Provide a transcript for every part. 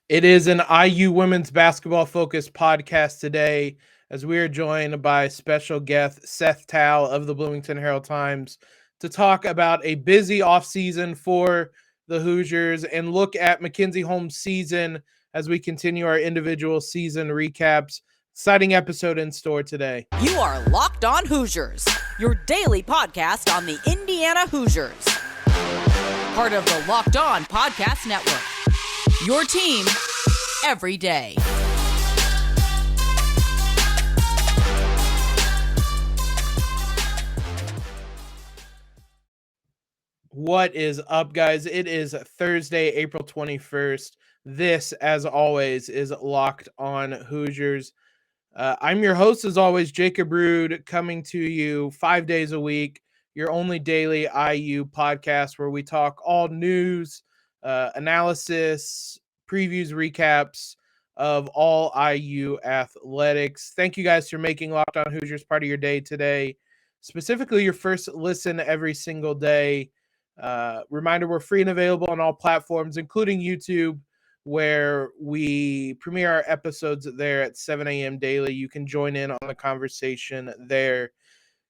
It is an IU women's basketball focused podcast today, as we are joined by special guest Seth Tow of the Bloomington Herald-Times to talk about a busy offseason for the Hoosiers and look at Mackenzie Holmes' season as we continue our individual season recaps. Exciting episode in store today. You are Locked On Hoosiers, your daily podcast on the Indiana Hoosiers. Part of the Locked On Podcast Network. Your team every day. What is up, guys? It is Thursday, April 21st. This, as always, is Locked On Hoosiers. I'm your host, as always, Jacob Rude, coming to you 5 days a week, your only daily IU podcast where we talk all news, analysis, previews, recaps of all IU athletics. Thank you guys for making Locked On Hoosiers part of your day today, specifically your first listen every single day. Reminder, we're free and available on all platforms, including YouTube, where we premiere our episodes there at 7 a.m. daily. You can join in on the conversation there.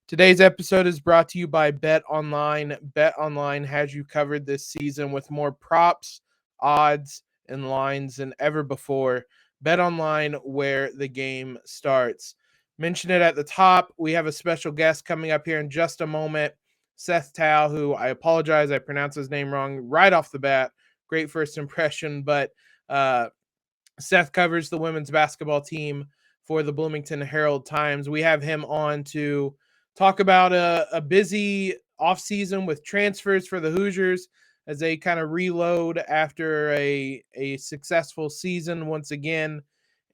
Today's episode is brought to you by Bet Online. Bet Online has you covered this season with more props, odds, and lines than ever before. Bet Online, where the game starts. Mention it at the top. We have a special guest coming up here in just a moment. Seth Tow, who I apologize, I pronounced his name wrong right off the bat. Great first impression, but Seth covers the women's basketball team for the Bloomington Herald-Times. We have him on to talk about a busy offseason with transfers for the Hoosiers as they kind of reload after a successful season once again,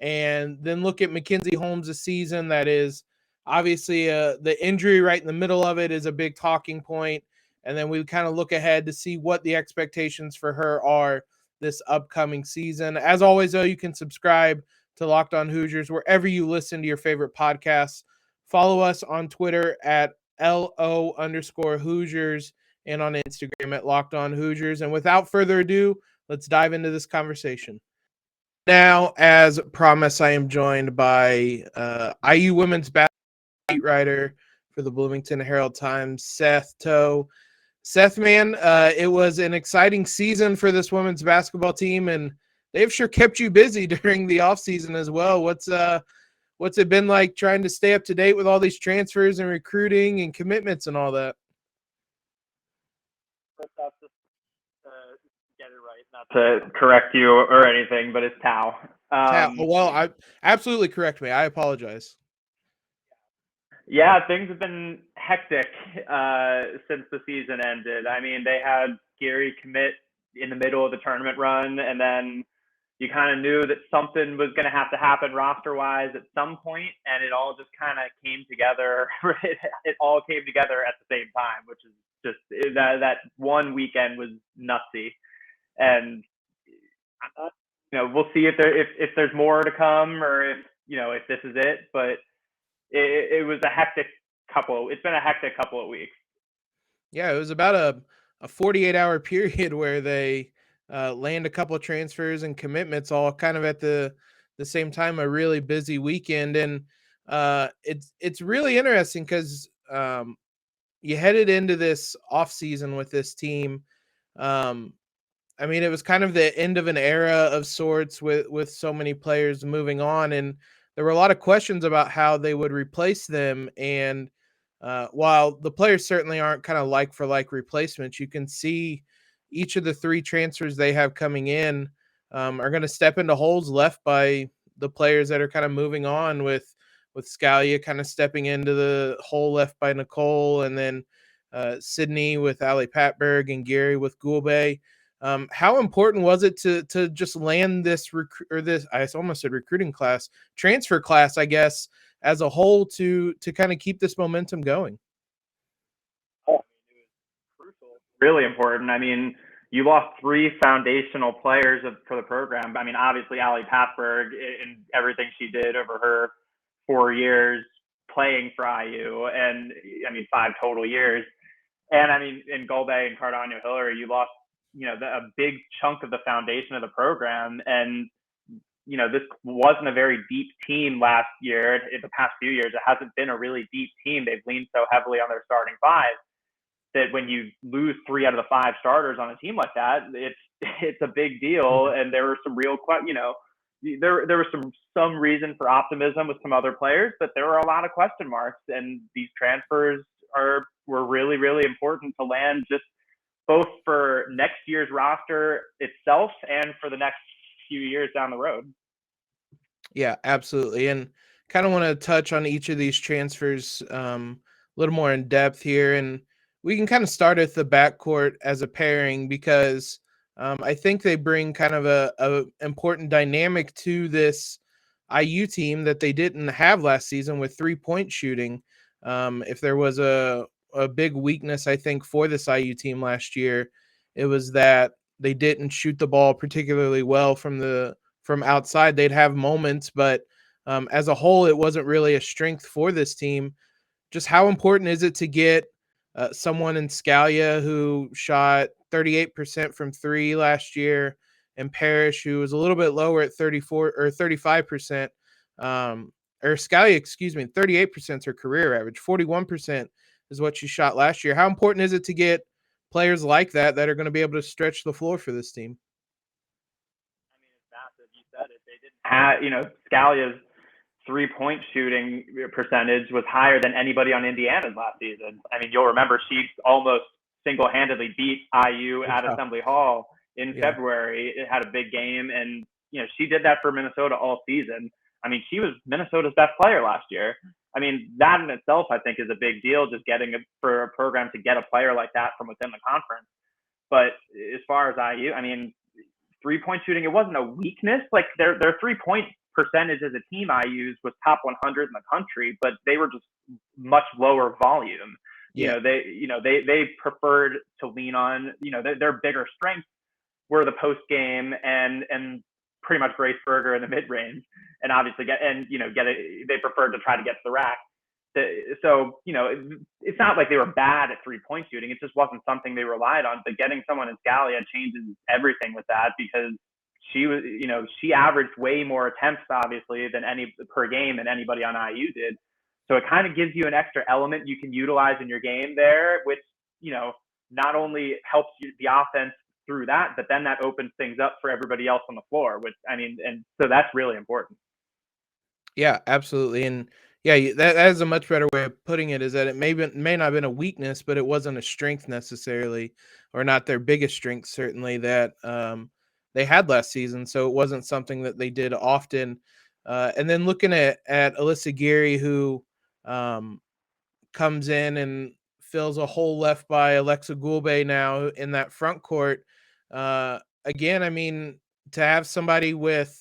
and then look at Mackenzie Holmes' season. That is obviously the injury right in the middle of it is a big talking point, and then we kind of look ahead to see what the expectations for her are this upcoming season. As always, though, you can subscribe to Locked On Hoosiers wherever you listen to your favorite podcasts. Follow us on Twitter at LO_Hoosiers and on Instagram at Locked On Hoosiers. And without further ado, let's dive into this conversation. Now, as promised, I am joined by IU women's basketball beat writer for the Bloomington Herald-Times, Seth Tow. Seth, man, it was an exciting season for this women's basketball team, and they've sure kept you busy during the offseason as well. What's it been like trying to stay up to date with all these transfers and recruiting and commitments and all that? Get it right, not to correct you or anything, but it's Tow. I absolutely correct me. I apologize. Yeah, things have been hectic since the season ended. I mean, they had Geary commit in the middle of the tournament run, and then you kind of knew that something was going to have to happen roster-wise at some point, and it all just kind of came together. It all came together at the same time, which is just that one weekend was nutsy. And we'll see if there's more to come, or if this is it. But it was a hectic couple. It's been a hectic couple of weeks. Yeah, it was about a 48-hour period where they land a couple of transfers and commitments all kind of at the same time. A really busy weekend, and it's really interesting because you headed into this offseason with this team. I mean, it was kind of the end of an era of sorts with so many players moving on, and there were a lot of questions about how they would replace them. And while the players certainly aren't kind of like for like replacements, you can see each of the three transfers they have coming in are going to step into holes left by the players that are kind of moving on, with Scalia kind of stepping into the hole left by Nicole, and then Sydney with Ali Patbebrg and Geary with Gulbe. How important was it to just land this I almost said recruiting class, transfer class, I guess, as a whole to kind of keep this momentum going? Oh, it was crucial. Really important. I mean, you lost three foundational players for the program. I mean, obviously Ali Patbebrg and everything she did over her 4 years playing for IU, and I mean 5 total years. And I mean, in Gulbe and Cardańo-Hillary, you lost a big chunk of the foundation of the program. And, this wasn't a very deep team last year. In the past few years, it hasn't been a really deep team. They've leaned so heavily on their starting five that when you lose 3 out of the 5 starters on a team like that, it's a big deal. And there were some real, there was some reason for optimism with some other players, but there were a lot of question marks. And these transfers were really, really important to land, just both for next year's roster itself and for the next few years down the road. Yeah, absolutely. And kind of want to touch on each of these transfers a little more in depth here. And we can kind of start at the backcourt as a pairing because I think they bring kind of a important dynamic to this IU team that they didn't have last season with 3-point shooting. If there was a big weakness, I think, for this IU team last year, it was that they didn't shoot the ball particularly well from outside. They'd have moments, but as a whole, it wasn't really a strength for this team. Just how important is it to get someone in Scalia who shot 38% from 3 last year, and Parrish, who was a little bit lower at 34 or 35%, or Scalia, 38% is her career average. 41% is what she shot last year. How important is it to get players like that are going to be able to stretch the floor for this team? I mean, it's massive. You said it. They didn't have, Scalia's 3-point shooting percentage was higher than anybody on Indiana's last season. I mean, you'll remember she almost single-handedly beat IU at Assembly Hall in February. It had a big game, and she did that for Minnesota all season. I mean, she was Minnesota's best player last year. I mean, that in itself, I think, is a big deal, just for a program to get a player like that from within the conference. But as far as IU, I mean, 3-point shooting, it wasn't a weakness. Like their 3-point percentage as a team IU's was top 100 in the country, but they were just much lower volume. They preferred to lean on, their bigger strengths were the post game and pretty much Grace Berger in the mid range, and obviously they preferred to try to get to the rack. So, it's not like they were bad at 3-point shooting. It just wasn't something they relied on. But getting someone in Scalia changes everything with that, because she averaged way more attempts, obviously, per game than anybody on IU did. So it kind of gives you an extra element you can utilize in your game there, which, not only helps the offense through that, but then that opens things up for everybody else on the floor, and so that's really important. Yeah, absolutely. And yeah, that is a much better way of putting it, is that it may not have been a weakness, but it wasn't a strength necessarily, or not their biggest strength, certainly, that they had last season. So it wasn't something that they did often. And then looking at Alyssa Geary, who comes in and fills a hole left by Aleksa Gulbe now in that front court. Again, I mean, to have somebody with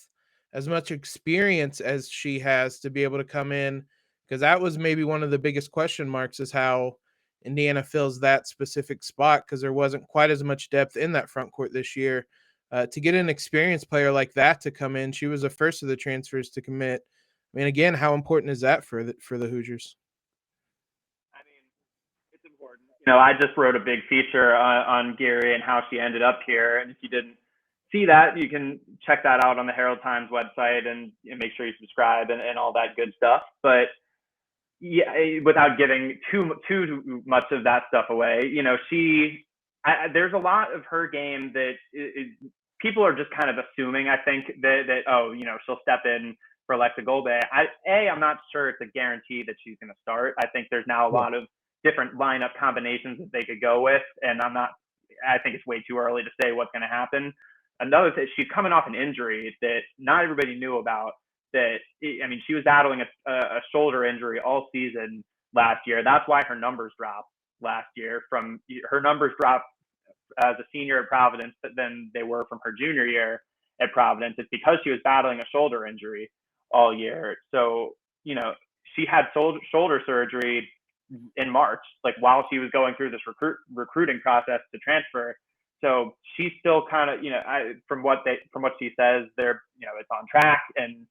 as much experience as she has to be able to come in, because that was maybe one of the biggest question marks, is how Indiana fills that specific spot, because there wasn't quite as much depth in that front court this year. To get an experienced player like that to come in, she was the first of the transfers to commit. I mean, again, how important is that for the Hoosiers? I mean, it's important. I just wrote a big feature on Geary and how she ended up here, and if you didn't see that, you can check that out on the Herald-Times website and make sure you subscribe and all that good stuff. But yeah, without giving too much of that stuff away, there's a lot of her game that people are just kind of assuming, I think, that she'll step in for Aleksa Gulbe. I'm not sure it's a guarantee that she's going to start. I think there's now a lot of different lineup combinations that they could go with, and I think it's way too early to say what's going to happen. Another thing, she's coming off an injury that not everybody knew about. She was battling a shoulder injury all season last year. That's why her numbers dropped last year. Her numbers dropped as a senior at Providence than they were from her junior year at Providence. It's because she was battling a shoulder injury all year. So, she had shoulder surgery in March, like while she was going through this recruiting process to transfer. So she's still kind of, from what she says, it's on track, and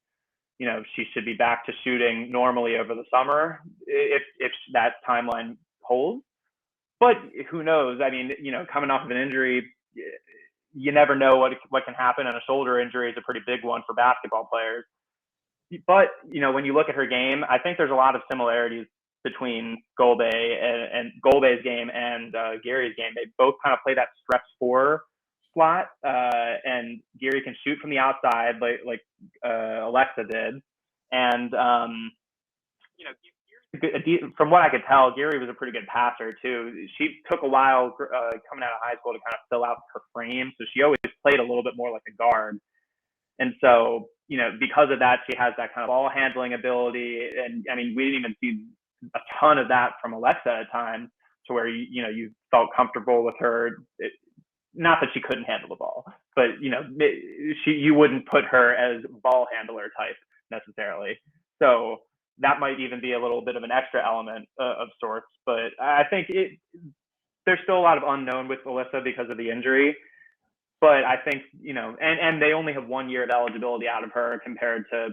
she should be back to shooting normally over the summer if that timeline holds. But who knows? I mean, coming off of an injury, you never know what can happen, and a shoulder injury is a pretty big one for basketball players. But, when you look at her game, I think there's a lot of similarities between Gulbe and Gulbe's game and Geary's game. They both kind of play that stretch four slot, and Geary can shoot from the outside like Aleksa did. And, from what I could tell, Geary was a pretty good passer too. She took a while coming out of high school to kind of fill out her frame, so she always played a little bit more like a guard. And so, because of that, she has that kind of ball handling ability. And I mean, we didn't even see a ton of that from Aleksa at times, to where you felt comfortable with her. Not that she couldn't handle the ball, but you wouldn't put her as ball handler type necessarily. So that might even be a little bit of an extra element of sorts. But I think there's still a lot of unknown with Alyssa because of the injury. But I think, and they only have 1 year of eligibility out of her compared to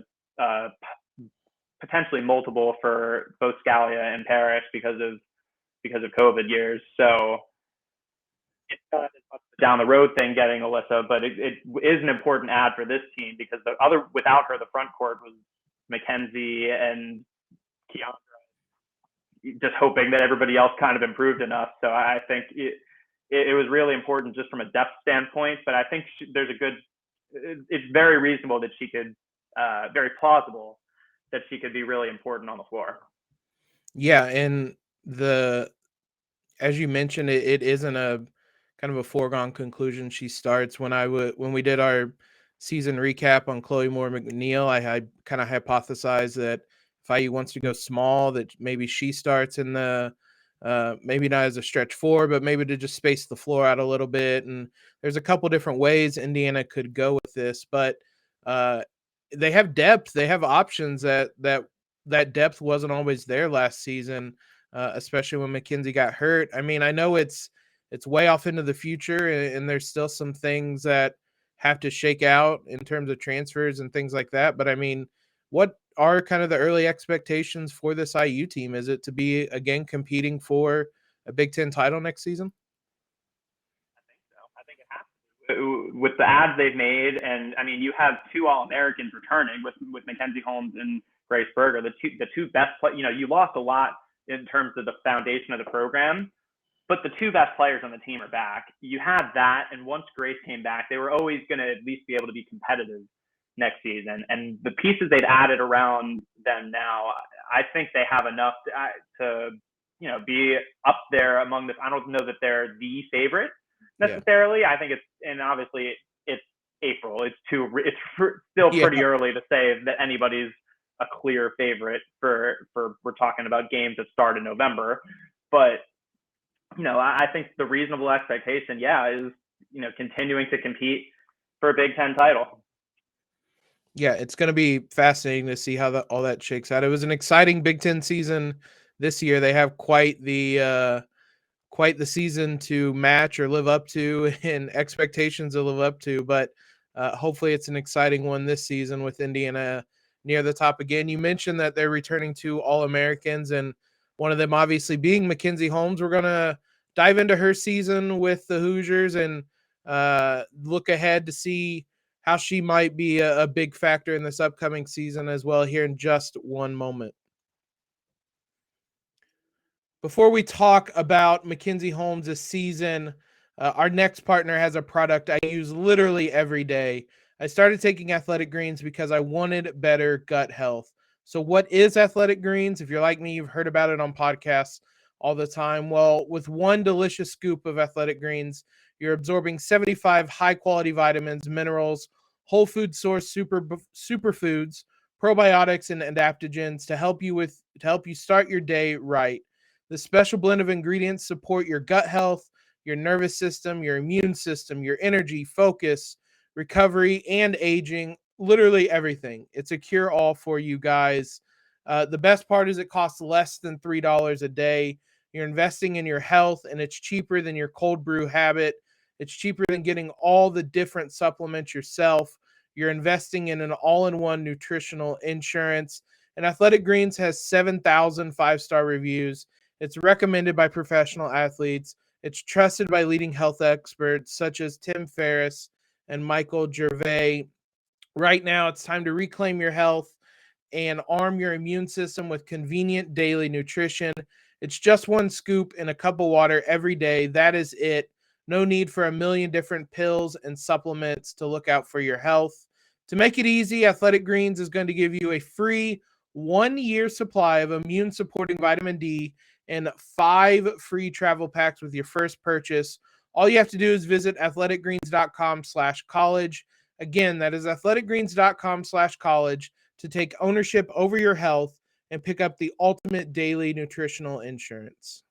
potentially multiple for both Scalia and Parrish because of COVID years. So it's not as much a down the road thing getting Alyssa, but it is an important add for this team, because without her, the front court was Mackenzie and Keandra, just hoping that everybody else kind of improved enough. So I think it was really important just from a depth standpoint, but I think it's very reasonable that she could, very plausible that she could be really important on the floor. Yeah. And as you mentioned, it isn't a kind of a foregone conclusion she starts. When we did our season recap on Chloe Moore McNeil, I kind of hypothesized that if IU wants to go small, that maybe she starts in the maybe not as a stretch four, but maybe to just space the floor out a little bit. And there's a couple different ways Indiana could go with this, but they have depth. They have options that depth wasn't always there last season, especially when Mackenzie got hurt. I mean, I know it's way off into the future, and there's still some things that have to shake out in terms of transfers and things like that. But I mean, what are kind of the early expectations for this IU team? Is it to be, again, competing for a Big Ten title next season? I think so. I think it has to. With the ads they've made, and I mean, you have two All-Americans returning with Mackenzie Holmes and Grace Berger, the two best players. You lost a lot in terms of the foundation of the program, but the two best players on the team are back. You had that, and once Grace came back, they were always going to at least be able to be competitive next season. And the pieces they've added around them now, I think they have enough to be up there among this. I don't know that they're the favorite necessarily. Yeah. I think and obviously it's April. It's still pretty early to say that anybody's a clear favorite for we're talking about games that start in November. But I think the reasonable expectation, is continuing to compete for a Big Ten title. Yeah, it's going to be fascinating to see how all that shakes out. It was an exciting Big Ten season this year. They have quite the season to match or live up to, and expectations to live up to. But hopefully, it's an exciting one this season with Indiana near the top again. You mentioned that they're returning two All-Americans, and one of them obviously being Mackenzie Holmes. We're going to dive into her season with the Hoosiers and look ahead to see how she might be a big factor in this upcoming season as well here in just one moment. Before we talk about Mackenzie Holmes' season, our next partner has a product I use literally every day. I started taking Athletic Greens because I wanted better gut health. So what is Athletic Greens? If you're like me, you've heard about it on podcasts all the time. Well, with one delicious scoop of Athletic Greens, you're absorbing 75 high-quality vitamins, minerals, whole food source superfoods, probiotics, and adaptogens to help you start your day right. The special blend of ingredients support your gut health, your nervous system, your immune system, your energy, focus, recovery, and aging, literally everything. It's a cure-all for you guys. The best part is it costs less than $3 a day. You're investing in your health, and it's cheaper than your cold brew habit. It's cheaper than getting all the different supplements yourself. You're investing in an all-in-one nutritional insurance. And Athletic Greens has 7,000 five-star reviews. It's recommended by professional athletes. It's trusted by leading health experts such as Tim Ferriss and Michael Gervais. Right now, it's time to reclaim your health and arm your immune system with convenient daily nutrition. It's just one scoop in a cup of water every day. That is it. No need for a million different pills and supplements to look out for your health. To make it easy, Athletic Greens is going to give you a free 1 year supply of immune supporting vitamin D and 5 free travel packs with your first purchase. All you have to do is visit athleticgreens.com/college. Again, that is athleticgreens.com/college to take ownership over your health and pick up the ultimate daily nutritional insurance.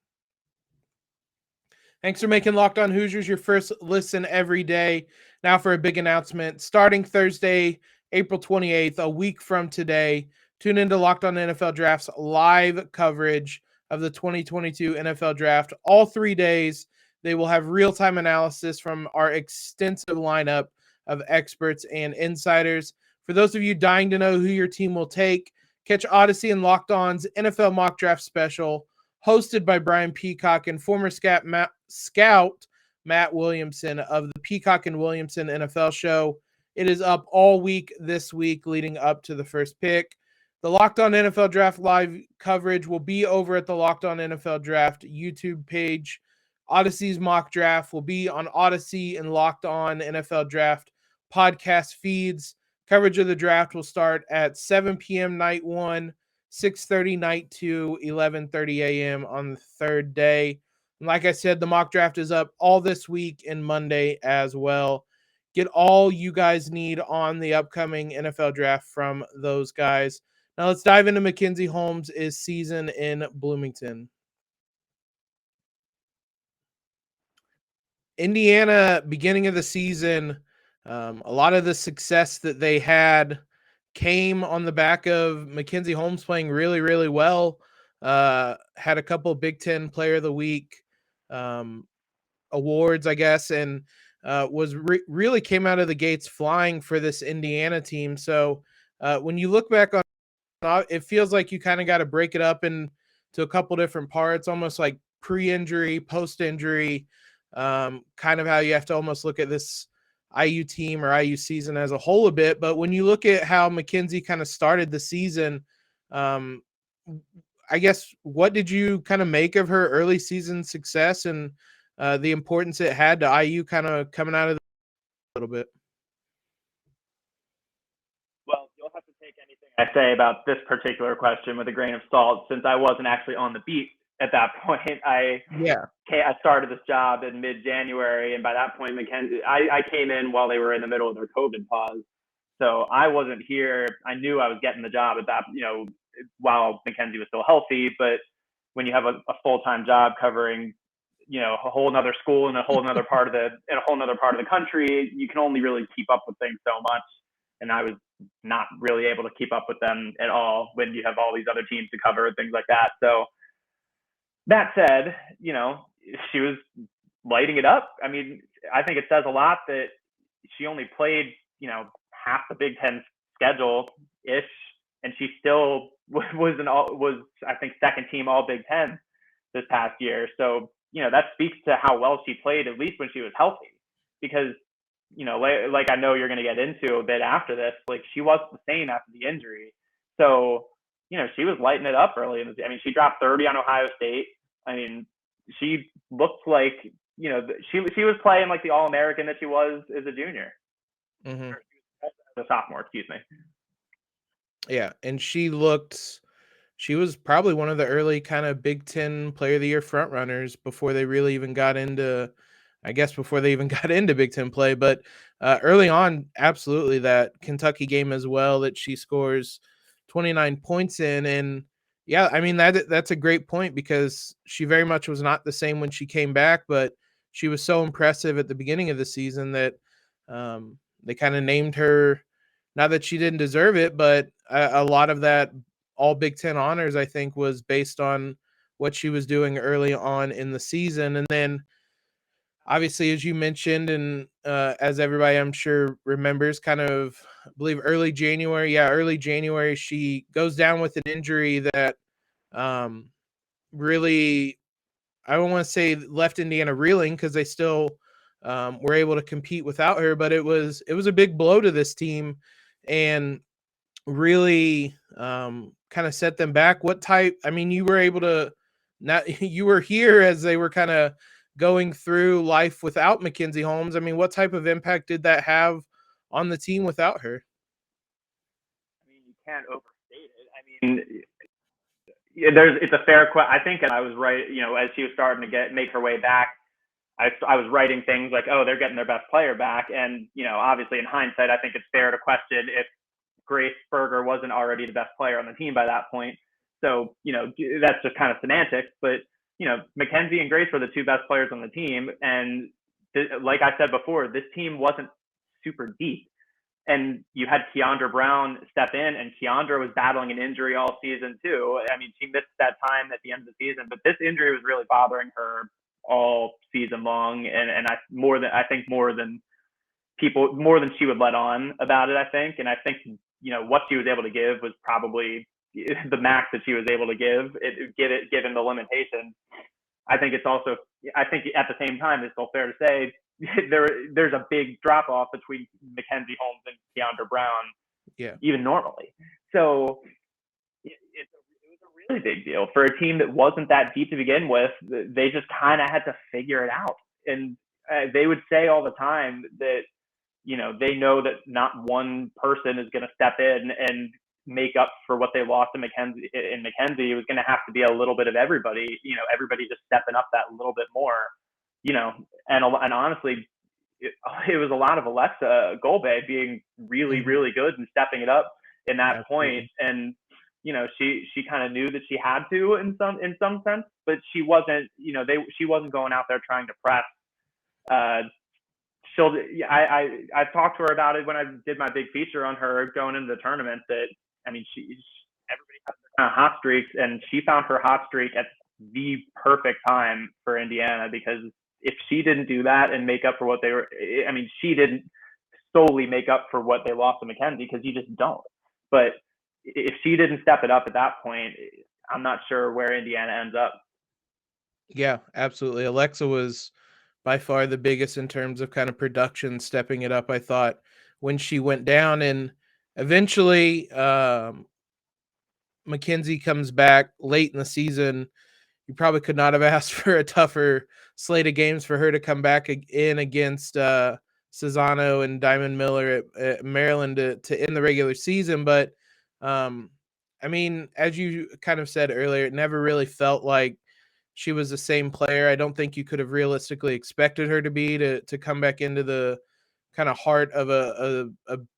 Thanks for making Locked On Hoosiers your first listen every day. Now for a big announcement. Starting Thursday, April 28th, a week from today, tune into Locked On NFL Draft's live coverage of the 2022 NFL Draft. All 3 days, they will have real-time analysis from our extensive lineup of experts and insiders. For those of you dying to know who your team will take, catch Odyssey and Locked On's NFL Mock Draft Special, hosted by Brian Peacock and former scout Matt Williamson of the Peacock and Williamson NFL Show. It is up all week this week leading up to the first pick. The Locked On NFL Draft live coverage will be over at the Locked On NFL Draft YouTube page. Odyssey's mock draft will be on Odyssey and Locked On NFL Draft podcast feeds. Coverage of the draft will start at 7 p.m. night 1, 6:30 night 2, 11:30 a.m. on the third day. And like I said, the mock draft is up all this week and Monday as well. Get all you guys need on the upcoming NFL draft from those guys. Now let's dive into Mackenzie Holmes' season in Bloomington. Indiana, beginning of the season, a lot of the success that they had came on the back of Mackenzie Holmes playing really, really well. Had a couple Big Ten Player of the Week awards, I guess, and was really came out of the gates flying for this Indiana team. So when you look back on it, feels like you kind of got to break it up into a couple different parts, almost like pre-injury, post-injury, kind of how you have to almost look at this IU team or IU season as a whole a bit. But when you look at how Mackenzie kind of started the season, I guess, what did you kind of make of her early season success and the importance it had to IU kind of coming out of the a little bit? Well, you'll have to take anything I say about this particular question with a grain of salt, since I wasn't actually on the beat at that point. I started this job in mid-January, and by that point, I came in while they were in the middle of their COVID pause. So I wasn't here. I knew I was getting the job at that, while Mackenzie was still healthy. But when you have a full-time job covering, a whole nother school in a whole nother part of the country, you can only really keep up with things so much. And I was not really able to keep up with them at all when you have all these other teams to cover and things like that. So that said, she was lighting it up. I mean, I think it says a lot that she only played, half the Big Ten schedule-ish, and she still was I think second team All Big Ten this past year. So, that speaks to how well she played, at least when she was healthy, because, like I know you're going to get into a bit after this, like she wasn't the same after the injury. So, she was lighting it up early. She dropped 30 on Ohio State. She looked like, she was playing like the All-American that she was as a junior. Mm-hmm. As a sophomore, excuse me. Yeah, and she was probably one of the early kind of Big Ten Player of the Year front runners before they really even got into, Big Ten play. But early on, absolutely, that Kentucky game as well that she scores 29 points in. And yeah, that's a great point, because she very much was not the same when she came back, but she was so impressive at the beginning of the season that they kind of named her, not that she didn't deserve it, but a lot of that all Big Ten honors, I think, was based on what she was doing early on in the season. And then obviously, as you mentioned, and as everybody I'm sure remembers, kind of, I believe early January, she goes down with an injury that really I don't want to say left Indiana reeling because they still were able to compete without her, but it was a big blow to this team and really kind of set them back. What type? I mean, you were able to not you were here as they were kind of going through life without Mackenzie Holmes. I mean, what type of impact did that have on the team without her? I mean, you can't overstate it. I mean, it's a fair question. I think I was right. As she was starting to make her way back, I was writing things like, oh, they're getting their best player back, and obviously in hindsight, I think it's fair to question if Grace Berger wasn't already the best player on the team by that point. So that's just kind of semantics. But Mackenzie and Grace were the two best players on the team, and like I said before, this team wasn't super deep. And you had Keandra Brown step in, and Keandra was battling an injury all season too. I mean, she missed that time at the end of the season, but this injury was really bothering her all season long. And I think more than she would let on about it, I think. And I think, what she was able to give was probably the max that she was able to give, given the limitations. I think at the same time, it's still fair to say there's a big drop off between Mackenzie Holmes and Keandra Brown, even normally. So it was a really big deal for a team that wasn't that deep to begin with. They just kind of had to figure it out. And they would say all the time that, they know that not one person is going to step in and make up for what they lost in Mackenzie. It was going to have to be a little bit of everybody, everybody just stepping up that little bit more, and honestly, it was a lot of Aleksa Gulbe being really, really good and stepping it up in that point. And, she kind of knew that she had to in some sense, but she wasn't, she wasn't going out there trying to press. I talked to her about it when I did my big feature on her going into the tournament. That everybody has their kind of hot streaks, and she found her hot streak at the perfect time for Indiana, because if she didn't do that and make up for what she didn't solely make up for what they lost to Mackenzie, because you just don't. But if she didn't step it up at that point, I'm not sure where Indiana ends up. Yeah, absolutely. Aleksa was by far the biggest in terms of kind of production, stepping it up, I thought, when she went down. And eventually Mackenzie comes back late in the season. You probably could not have asked for a tougher slate of games for her to come back in against Cesano and Diamond Miller at Maryland to end the regular season. But I mean, as you kind of said earlier, it never really felt like she was the same player. I don't think you could have realistically expected her to be to come back into the kind of heart of a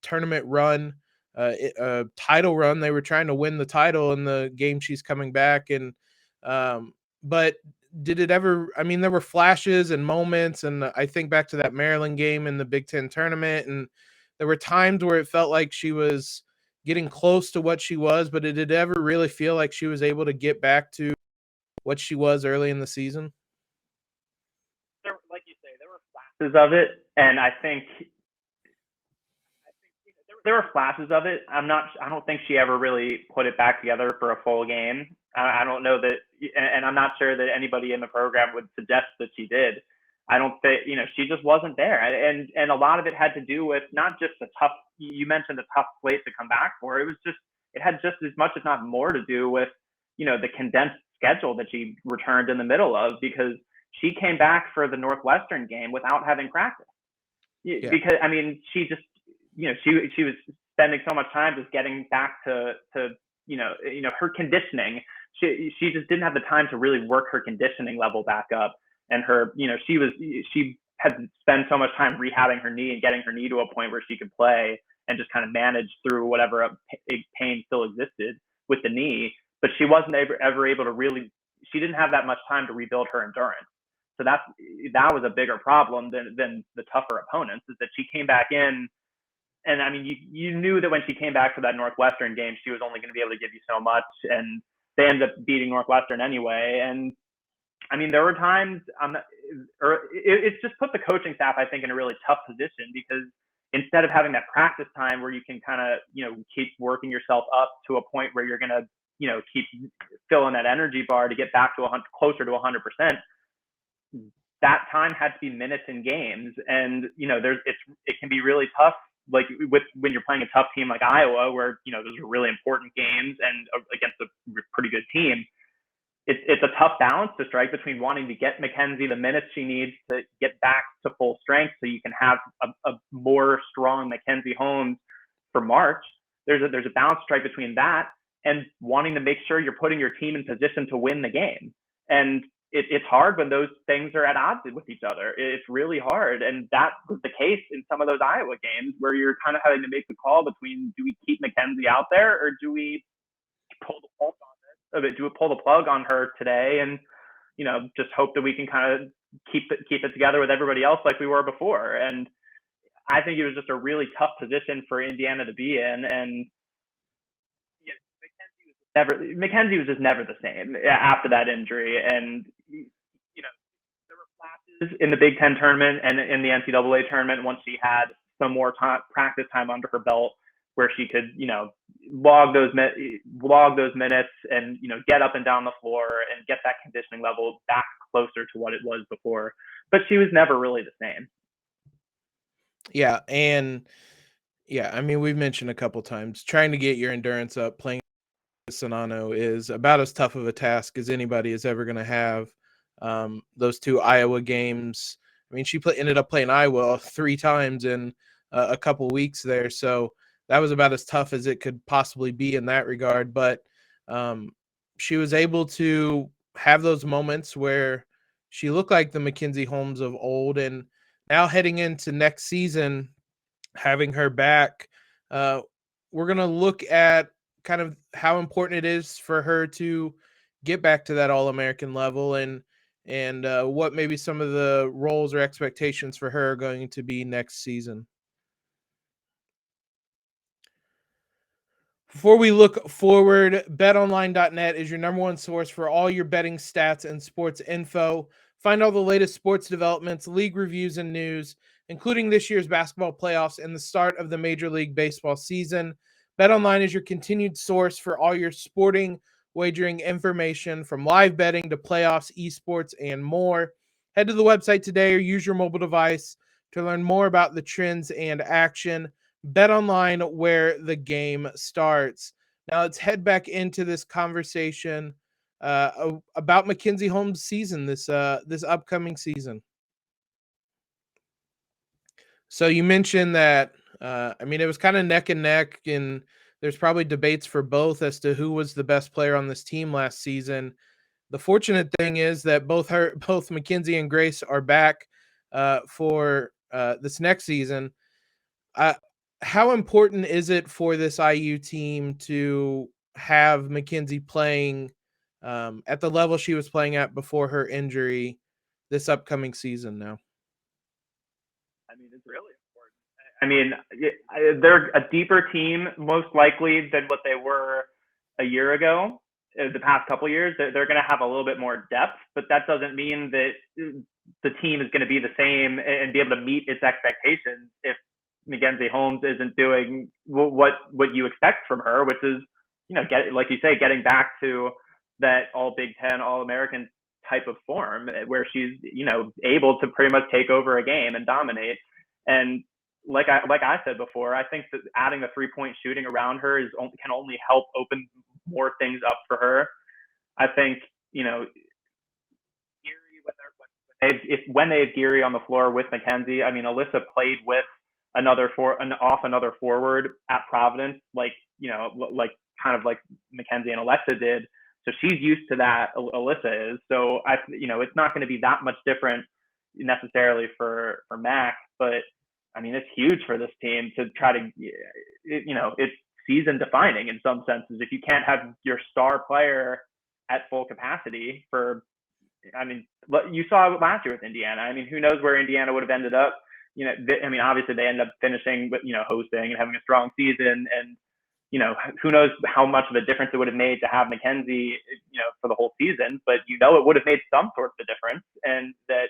tournament run, a title run. They were trying to win the title in the game she's coming back. And but did it ever? I mean, there were flashes and moments, and I think back to that Maryland game in the Big Ten tournament, and there were times where it felt like she was getting close to what she was, but did it ever really feel like she was able to get back to what she was early in the season? Like you say, there were flashes of it, and I think there were flashes of it. I don't think she ever really put it back together for a full game. I don't know that, and I'm not sure that anybody in the program would suggest that she did. I don't think, she just wasn't there. And a lot of it had to do with not just you mentioned the tough slate to come back for. It had just as much, if not more, to do with, the condensed schedule that she returned in the middle of, because she came back for the Northwestern game without having practice. Yeah. Because, she just, she was spending so much time just getting back to her conditioning. She just didn't have the time to really work her conditioning level back up. And her, she had spent so much time rehabbing her knee and getting her knee to a point where she could play and just kind of manage through whatever pain still existed with the knee. But she wasn't ever able to really, she didn't have that much time to rebuild her endurance. So that was a bigger problem than the tougher opponents, is that she came back in. And you knew that when she came back for that Northwestern game, she was only going to be able to give you so much, and they ended up beating Northwestern anyway. And there were times, it's just put the coaching staff, I think, in a really tough position, because instead of having that practice time where you can kind of, keep working yourself up to a point where you're going to, keep filling that energy bar to get back to closer to 100%, that time had to be minutes in games. And, it can be really tough, like when you're playing a tough team like Iowa, where, those are really important games and against a pretty good team. It's a tough balance to strike between wanting to get Mackenzie the minutes she needs to get back to full strength so you can have a more strong Mackenzie Holmes for March. There's a balance to strike between that and wanting to make sure you're putting your team in position to win the game. And it's hard when those things are at odds with each other. It's really hard. And that was the case in some of those Iowa games where you're kind of having to make the call between, do we keep Mackenzie out there or do we pull the plug on this? Do we pull the plug on her today and, just hope that we can kind of keep it together with everybody else like we were before? And I think it was just a really tough position for Indiana to be in. And Mackenzie was just never the same after that injury. And, there were flashes in the Big Ten tournament and in the NCAA tournament once she had some more practice time under her belt where she could, log those minutes and, get up and down the floor and get that conditioning level back closer to what it was before. But she was never really the same. Yeah. And I mean, we've mentioned a couple times trying to get your endurance up playing Sonano is about as tough of a task as anybody is ever going to have. Those two Iowa games, I mean, she ended up playing Iowa 3 times in a couple weeks there. So that was about as tough as it could possibly be in that regard. But she was able to have those moments where she looked like the Mackenzie Holmes of old. And now heading into next season, having her back, we're going to look at kind of how important it is for her to get back to that All-American level and what maybe some of the roles or expectations for her are going to be next season. Before we look forward, betonline.net is your number one source for all your betting stats and sports info. Find all the latest sports developments, league reviews, and news, including this year's basketball playoffs and the start of the Major League Baseball season. BetOnline is your continued source for all your sporting wagering information, from live betting to playoffs, esports, and more. Head to the website today or use your mobile device to learn more about the trends and action. BetOnline, where the game starts. Now let's head back into this conversation about Mackenzie Holmes' season, this upcoming season. So you mentioned that, it was kind of neck and neck, and there's probably debates for both as to who was the best player on this team last season. The fortunate thing is that both Mackenzie and Grace are back for this next season. How important is it for this IU team to have Mackenzie playing at the level she was playing at before her injury this upcoming season now? I mean, it's really important. I mean, they're a deeper team, most likely, than what they were a year ago. The past couple of years, they're going to have a little bit more depth, but that doesn't mean that the team is going to be the same and be able to meet its expectations if Mackenzie Holmes isn't doing what you expect from her, which is, like you say, getting back to that all Big Ten, all American type of form where she's, able to pretty much take over a game and dominate. And like I said before, I think that adding the 3-point shooting around her can only help open more things up for her. I think, Geary, when they have Geary on the floor with Mackenzie, I mean, Alyssa played with another forward at Providence, like kind of like Mackenzie and Aleksa did. So she's used to that. Alyssa is. So it's not going to be that much different necessarily for Mac, but I mean, it's huge for this team to try to, it's season defining in some senses. If you can't have your star player at full capacity you saw it last year with Indiana. I mean, who knows where Indiana would have ended up? Obviously they end up finishing with, hosting and having a strong season, and who knows how much of a difference it would have made to have Mackenzie, for the whole season, but it would have made some sort of a difference, and that,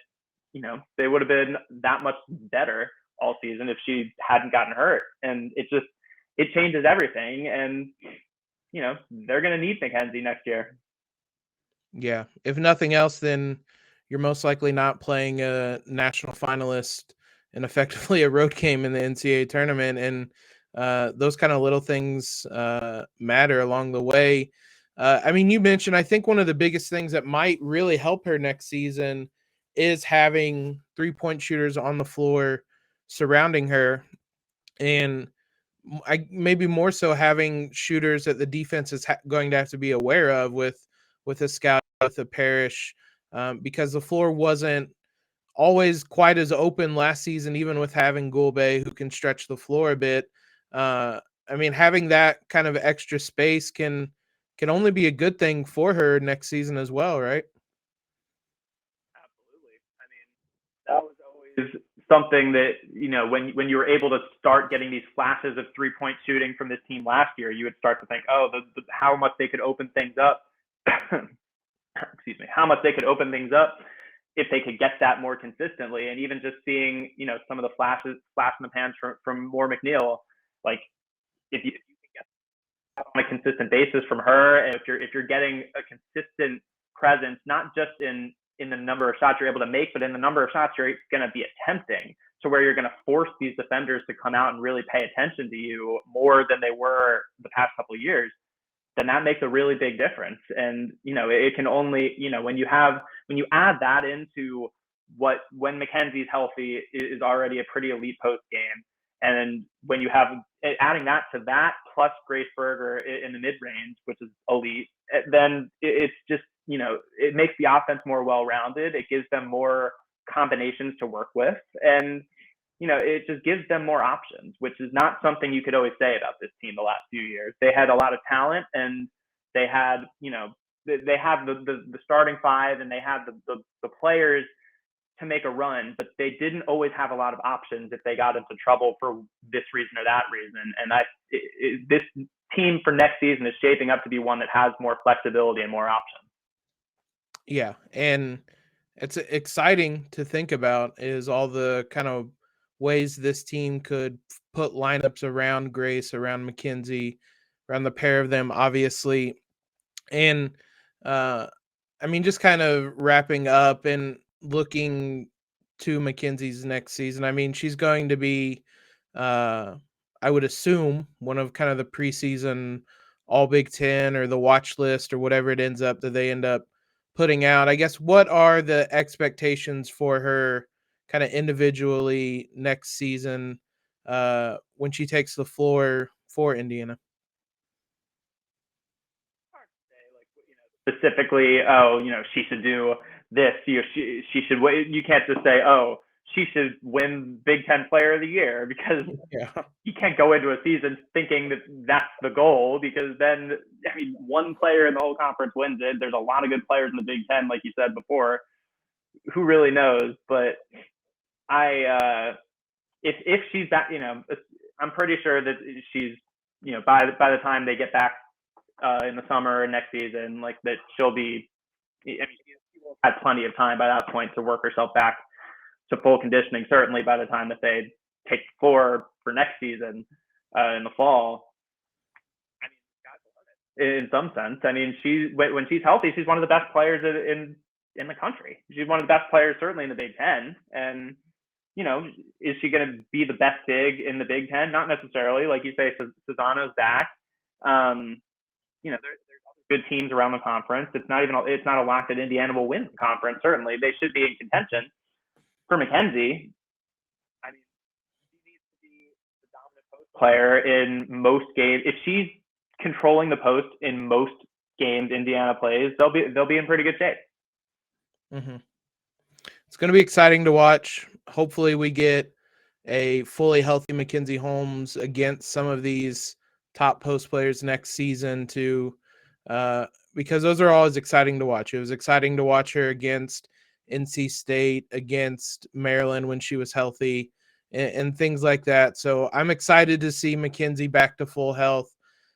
they would have been that much better all season if she hadn't gotten hurt. And it changes everything. And, they're going to need Mackenzie next year. Yeah. If nothing else, then you're most likely not playing a national finalist and effectively a road game in the NCAA tournament. And those kind of little things matter along the way. I mean, you mentioned, I think one of the biggest things that might really help her next season is having 3-point shooters on the floor surrounding her. And maybe more so having shooters that the defense is going to have to be aware of with a Scout, with a Parrish, because the floor wasn't always quite as open last season, even with having Gulbe who can stretch the floor a bit. I mean, having that kind of extra space can only be a good thing for her next season as well, right? Absolutely. I mean, that was always something that, when you were able to start getting these flashes of 3-point shooting from this team last year, you would start to think, oh, how much they could open things up. Excuse me, how much they could open things up if they could get that more consistently. And even just seeing, some of the flash in the pans from Moore McNeil, like if you can get that on a consistent basis from her, and if you're getting a consistent presence, not just in the number of shots you're able to make, but in the number of shots you're going to be attempting, to where you're going to force these defenders to come out and really pay attention to you more than they were the past couple of years, then that makes a really big difference. And, it can only, when you add that into when Mackenzie's healthy is already a pretty elite post game. And when you have adding that to that plus Grace Berger in the mid range, which is elite, then it's just, it makes the offense more well-rounded. It gives them more combinations to work with. And, it just gives them more options, which is not something you could always say about this team the last few years. They had a lot of talent, and they had, they have the starting five, and they had the players to make a run, but they didn't always have a lot of options if they got into trouble for this reason or that reason. And this team for next season is shaping up to be one that has more flexibility and more options. Yeah, and it's exciting to think about is all the kind of ways this team could put lineups around Grace, around Mackenzie, around the pair of them, obviously. And I mean, just kind of wrapping up and looking to Mackenzie's next season. I mean, she's going to be, I would assume, one of kind of the preseason All Big Ten or the watch list or whatever it ends up that they end up putting out. I guess, what are the expectations for her kind of individually next season when she takes the floor for Indiana? Specifically, she should do this. She should. You can't just say, she should win Big Ten Player of the Year, because you can't go into a season thinking that that's the goal, because then, I mean, one player in the whole conference wins it. There's a lot of good players in the Big Ten, like you said before. Who really knows? But if she's back, I'm pretty sure that she's, by the time they get back in the summer next season, like that she'll be, I mean, she will have plenty of time by that point to work herself back to full conditioning, certainly by the time that they take the floor for next season in the fall. I mean, in some sense, I mean, when she's healthy, she's one of the best players in the country. She's one of the best players, certainly in the Big Ten. And, is she going to be the best big in the Big Ten? Not necessarily. Like you say, Susanna's back. There's good teams around the conference. It's not a lock that Indiana will win the conference. Certainly, they should be in contention. For Mackenzie, I mean, she needs to be the dominant post player in most games. If she's controlling the post in most games Indiana plays, they'll be in pretty good shape. Mm-hmm. It's going to be exciting to watch. Hopefully, we get a fully healthy Mackenzie Holmes against some of these top post players next season too, because those are always exciting to watch. It was exciting to watch her against NC State, against Maryland when she was healthy, and things like that. So I'm excited to see Mackenzie back to full health.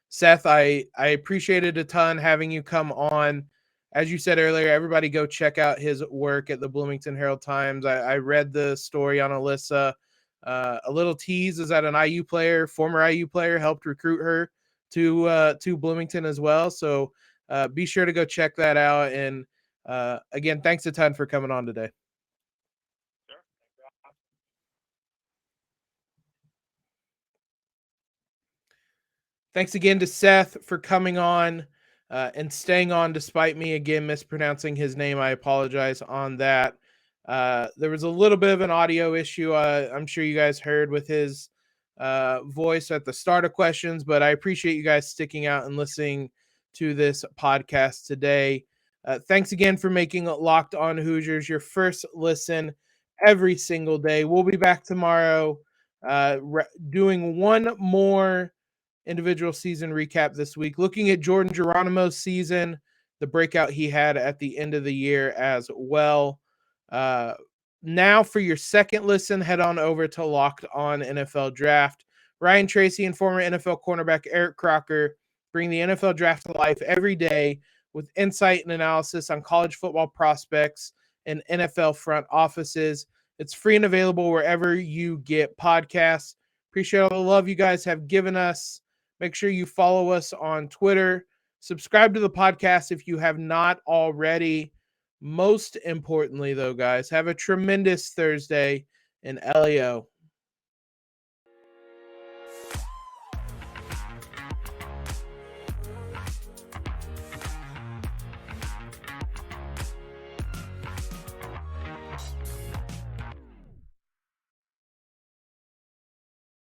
Seth, I appreciated a ton having you come on. As you said earlier, everybody go check out his work at the Bloomington Herald-Times. I read the story on Alyssa. A little tease is that an IU player, former IU player, helped recruit her to Bloomington as well. So be sure to go check that out. And Again, thanks a ton for coming on today. Thanks again to Seth for coming on and staying on despite me again mispronouncing his name. I apologize on that. There was a little bit of an audio issue. I'm sure you guys heard with his voice at the start of questions, but I appreciate you guys sticking out and listening to this podcast today. Thanks again for making Locked On Hoosiers your first listen every single day. We'll be back tomorrow doing one more individual season recap this week, looking at Jordan Geronimo's season, the breakout he had at the end of the year as well. Now for your second listen, head on over to Locked On NFL Draft. Ryan Tracy and former NFL cornerback Eric Crocker bring the NFL Draft to life every day with insight and analysis on college football prospects and NFL front offices. It's free and available wherever you get podcasts. Appreciate all the love you guys have given us. Make sure you follow us on Twitter. Subscribe to the podcast if you have not already. Most importantly, though, guys, have a tremendous Thursday, and LEO.